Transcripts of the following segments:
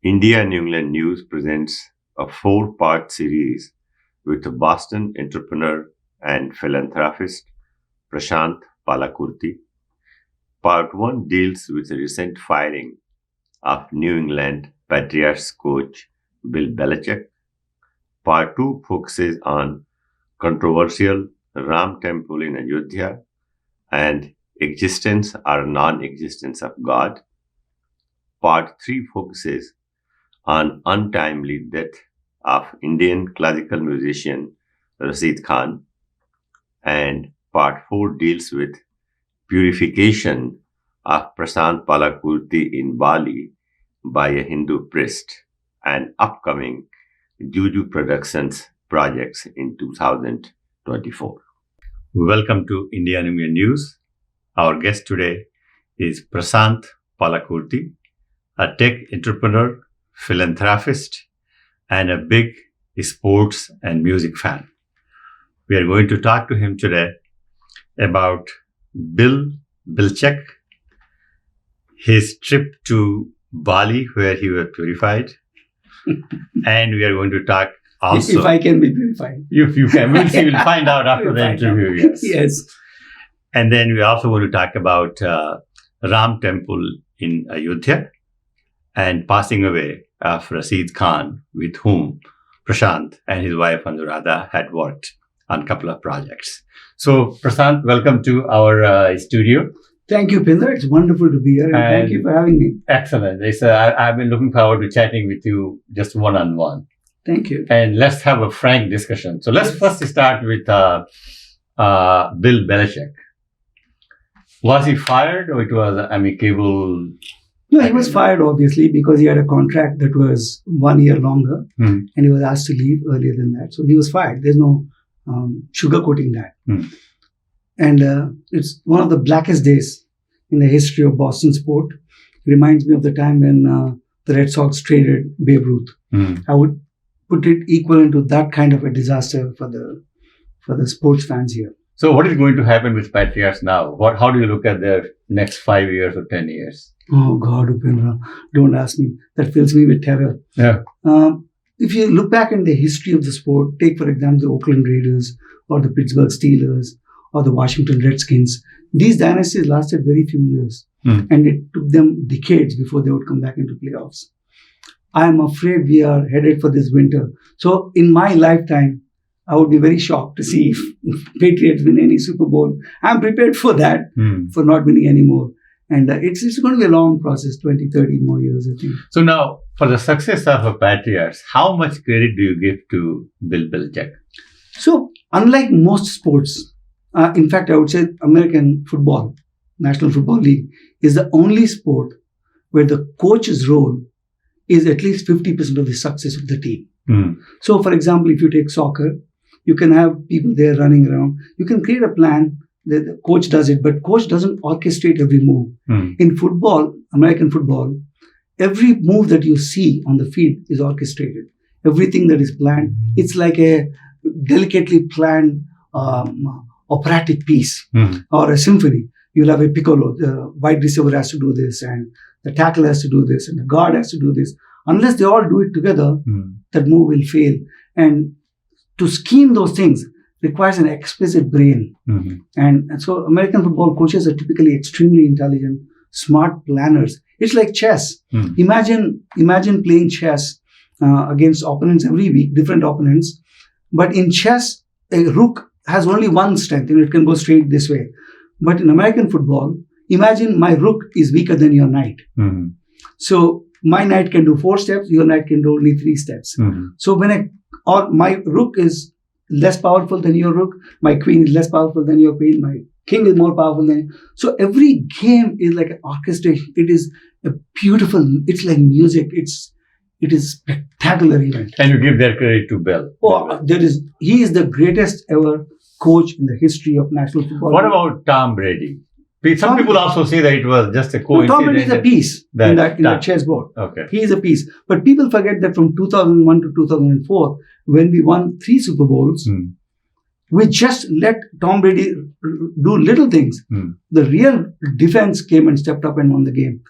India and England News presents a 4-part series with the Boston entrepreneur and philanthropist Prashanth Palakurthi. Part 1 deals with the recent firing of New England Patriots coach Bill Belichick. Part 2 focuses on controversial Ram temple in Ayodhya and existence or non-existence of God. Part 3 focuses on untimely death of Indian classical musician Rashid Khan, and Part 4 deals with purification of Prashanth Palakurthi in Bali by a Hindu priest and upcoming Juju Productions projects in 2024. Welcome to India and England News. Our guest today is Prashanth Palakurthi, a tech entrepreneur, philanthropist, and a big sports and music fan. We are going to talk to him today about Bill Belichick, his trip to Bali where he was purified, and we are going to talk also... If I can be purified. If you can. We'll see. We'll find out after the interview. Yes. Yes. And then we also want to talk about Ram temple in Ayodhya and passing away of Rashid Khan, with whom Prashanth and his wife Anuradha had worked on a couple of projects. So, Prashanth, welcome to our studio. Thank you, Pinder. It's wonderful to be here, and thank you for having me. Excellent. I've been looking forward to chatting with you just one-on-one. Thank you. And let's have a frank discussion. So, let's first start with Bill Belichick. Was he fired, or it was amicable? No, he was fired, obviously, because he had a contract that was 1 year longer, and he was asked to leave earlier than that. So he was fired. There's no sugarcoating that. And it's one of the blackest days in the history of Boston sport. It reminds me of the time when the Red Sox traded Babe Ruth. I would put it equivalent to that kind of a disaster for the sports fans here. So what is going to happen with Patriots now? How do you look at their next 5 years or 10 years? Oh God, Upendra, don't ask me. That fills me with terror. Yeah. If you look back in the history of the sport, take for example the Oakland Raiders or the Pittsburgh Steelers or the Washington Redskins, these dynasties lasted very few years. And it took them decades before they would come back into playoffs. I am afraid we are headed for this winter. So in my lifetime, I would be very shocked to see if Patriots win any Super Bowl. I'm prepared for that, for not winning anymore. And it's going to be a long process, 20, 30 more years, I think. So now, for the success of the Patriots, how much credit do you give to Bill Belichick? So, unlike most sports, in fact, I would say American football, National Football League, is the only sport where the coach's role is at least 50% of the success of the team. So, for example, if you take soccer, you can have people there running around. You can create a plan. The coach does it, but coach doesn't orchestrate every move. In football, American football, every move that you see on the field is orchestrated. Everything that is planned, it's like a delicately planned operatic piece or a symphony. You'll have a piccolo. The wide receiver has to do this, and the tackle has to do this, and the guard has to do this. Unless they all do it together, that move will fail. And to scheme those things requires an exquisite brain. And so American football coaches are typically extremely intelligent, smart planners. It's like chess. Imagine playing chess against opponents every week, different opponents. But in chess, a rook has only one strength, and it can go straight this way. But in American football, imagine my rook is weaker than your knight. So my knight can do 4 steps, your knight can do only 3 steps. So my rook is less powerful than your rook, my queen is less powerful than your queen, my king is more powerful than you. So every game is like an orchestration. It is a beautiful, it's like music. It is spectacular event. And you give their credit to Bill. He is the greatest ever coach in the history of national football. What about Tom Brady? Some people also say that it was just a coincidence. Tom Brady is a piece in that chessboard. Okay. He is a piece. But people forget that from 2001 to 2004, when we won 3 Super Bowls, we just let Tom Brady do little things. The real defense came and stepped up and won the game.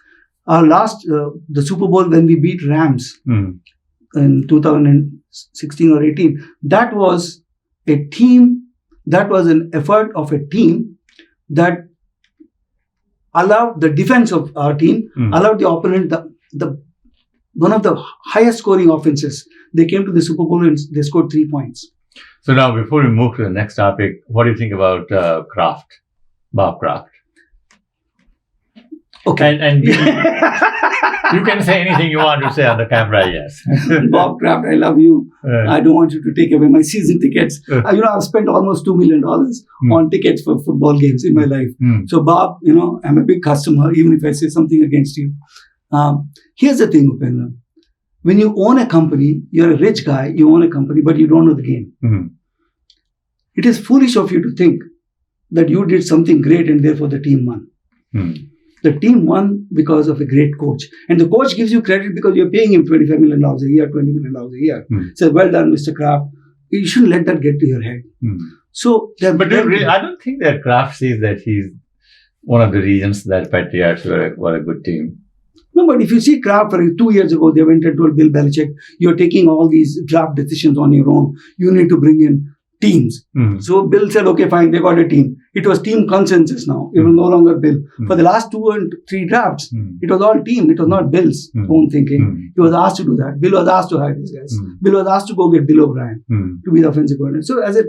Our last, the Super Bowl when we beat Rams in 2016 or 18, that was a team, that was an effort of a team that allowed the defense of our team, allowed the opponent, the one of the highest scoring offenses. They came to the Super Bowl and they scored 3 points. So now, before we move to the next topic, what do you think about Kraft, Bob Kraft? Okay. And you can say anything you want to say on the camera, yes. Bob Kraft, I love you. I don't want you to take away my season tickets. I've spent almost $2 million on tickets for football games in my life. So Bob, I'm a big customer, even if I say something against you. Here's the thing, Upendra. When you own a company, you're a rich guy, you own a company, but you don't know the game. It is foolish of you to think that you did something great and therefore the team won. The team won because of a great coach. And the coach gives you credit because you're paying him $25 million a year, $20 million a year. So, well done, Mr. Kraft. You shouldn't let that get to your head. So, but I don't think that Kraft sees that he's one of the reasons that Patriots were a good team. No, but if you see Kraft, 2 years ago, they went and told Bill Belichick, you're taking all these draft decisions on your own. You need to bring in teams. So Bill said, okay, fine, they got a team. It was team consensus now. It was no longer Bill. For the last 2 and 3 drafts, it was all team. It was not Bill's own thinking. He was asked to do that. Bill was asked to hire these guys. Bill was asked to go get Bill O'Brien to be the offensive coordinator. So as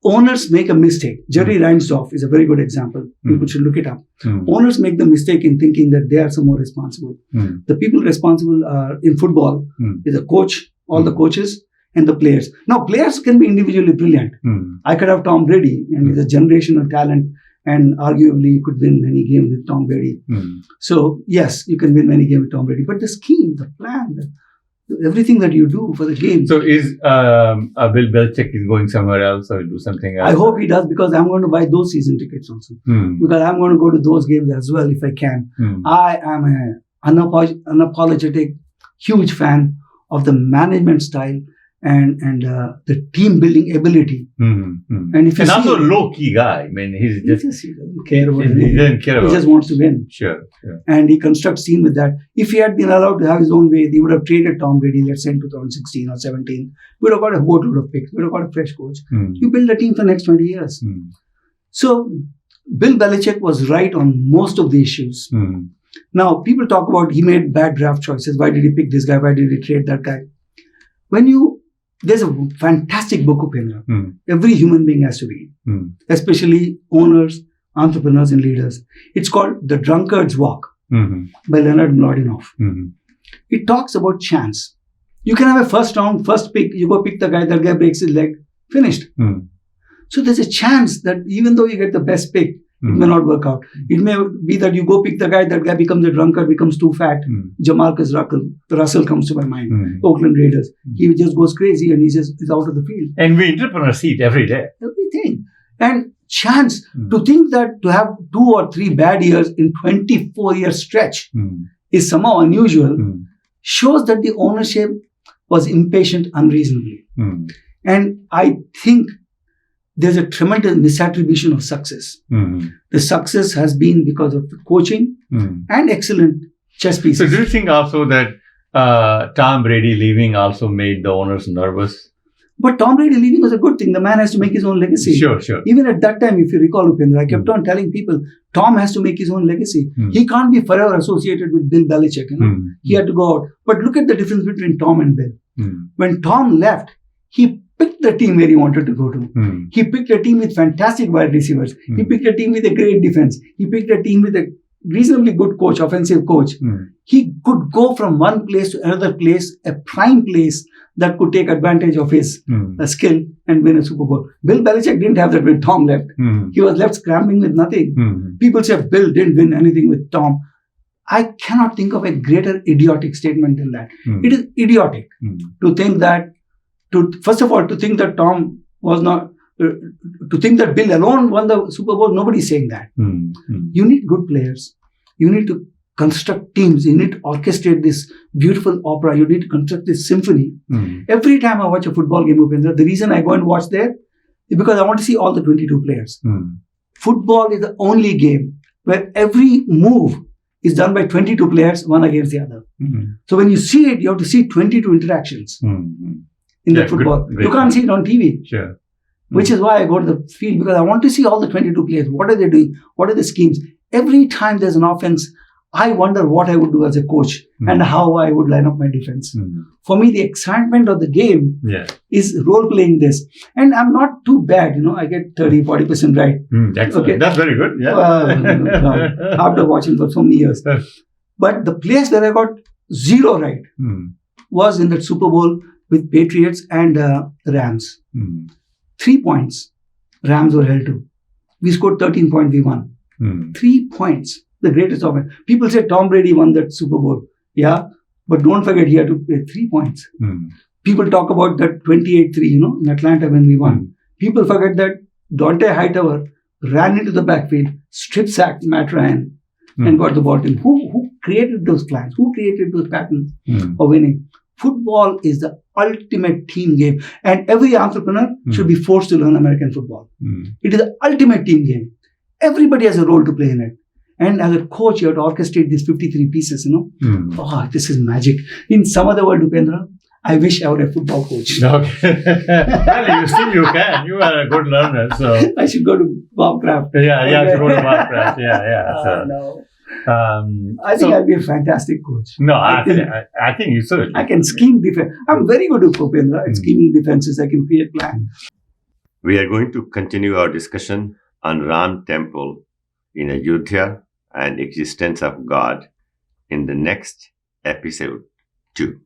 owners make a mistake. Jerry Reinsdorf is a very good example. People should look it up. Owners make the mistake in thinking that they are somewhat responsible. The people responsible are in football is a coach, all the coaches, and the players. Now, players can be individually brilliant. I could have Tom Brady, and he's a generational talent, and arguably you could win any game with Tom Brady. So, yes, you can win any game with Tom Brady. But the scheme, the plan, everything that you do for the game. So, is Bill Belichick is going somewhere else or do something else? I hope he does, because I'm going to buy those season tickets also. Because I'm going to go to those games as well if I can. I am an unapologetic, huge fan of the management style and the team building ability. And if you also a low key guy. I mean, he doesn't care about he doesn't care about he just wants to win. Sure. And he constructs team with that. If he had been allowed to have his own way, they would have traded Tom Brady, let's say in 2016 or 17. We would have got a boatload of picks. We would have got a fresh coach. You build a team for the next 20 years. So Bill Belichick was right on most of the issues. Now, people talk about he made bad draft choices. Why did he pick this guy? Why did he trade that guy? There's a fantastic book, Upendra. Every human being has to read, especially owners, entrepreneurs, and leaders. It's called The Drunkard's Walk by Leonard Mlodinow. It talks about chance. You can have a first round, first pick. You go pick the guy, that guy breaks his leg, finished. So there's a chance that even though you get the best pick, it may not work out. It may be that you go pick the guy, that guy becomes a drunkard, becomes too fat. Jamarcus Russell comes to my mind. Oakland Raiders. He just goes crazy and is out of the field. And we entrepreneur seat every day. Everything. And chance to think that to have 2 or 3 bad years in 24-year stretch is somehow unusual, shows that the ownership was impatient unreasonably. And I think there's a tremendous misattribution of success. The success has been because of the coaching and excellent chess pieces. So do you think also that Tom Brady leaving also made the owners nervous? But Tom Brady leaving was a good thing. The man has to make his own legacy. Sure. Even at that time, if you recall, Upendra, I kept on telling people, Tom has to make his own legacy. He can't be forever associated with Bill Belichick. He had to go out. But look at the difference between Tom and Bill. When Tom left, he picked the team where he wanted to go to. He picked a team with fantastic wide receivers. He picked a team with a great defense. He picked a team with a reasonably good coach, offensive coach. He could go from one place to another place, a prime place that could take advantage of his skill and win a Super Bowl. Bill Belichick didn't have that when Tom left. He was left scrambling with nothing. People say Bill didn't win anything with Tom. I cannot think of a greater idiotic statement than that. It is idiotic to think that, first of all, to think that Tom was not, to think that Bill alone won the Super Bowl. Nobody's saying that. You need good players. You need to construct teams. You need to orchestrate this beautiful opera. You need to construct this symphony. Every time I watch a football game, Upendra, the reason I go and watch there is because I want to see all the 22 players. Football is the only game where every move is done by 22 players, one against the other. So when you see it, you have to see 22 interactions in the football. Great. You can't see it on TV. Sure. Which is why I go to the field, because I want to see all the 22 players. What are they doing? What are the schemes? Every time there's an offense, I wonder what I would do as a coach and how I would line up my defense. For me, the excitement of the game is role-playing this. And I'm not too bad, I get 30-40% right. Excellent. That's very good. Yeah. After watching for so many years. But the place where I got 0 right was in that Super Bowl with Patriots and Rams. 3 points Rams were held to. We scored 13 points, we won. 3 points. The greatest offense. People say Tom Brady won that Super Bowl. Yeah, but don't forget he had to play 3 points. People talk about that 28-3, in Atlanta when we won. People forget that Dante Hightower ran into the backfield, strip sacked Matt Ryan and got the ball to him. Who created those plans? Who created those patterns of winning? Football is the ultimate team game, and every entrepreneur should be forced to learn American football. It is the ultimate team game. Everybody has a role to play in it. And as a coach, you have to orchestrate these 53 pieces, Oh, this is magic. In some other world, Upendra, I wish I were a football coach. Okay. Well, you can. You are a good learner, so. I should go to Bob Kraft. Yeah, you should go to Bob Kraft. Yeah. So, no. I think I'll be a fantastic coach. No, I think you should. I can scheme defense. I'm very good at Upendra at scheming defenses. I can create plans. We are going to continue our discussion on Ram Temple in Ayodhya and existence of God in the next episode 2.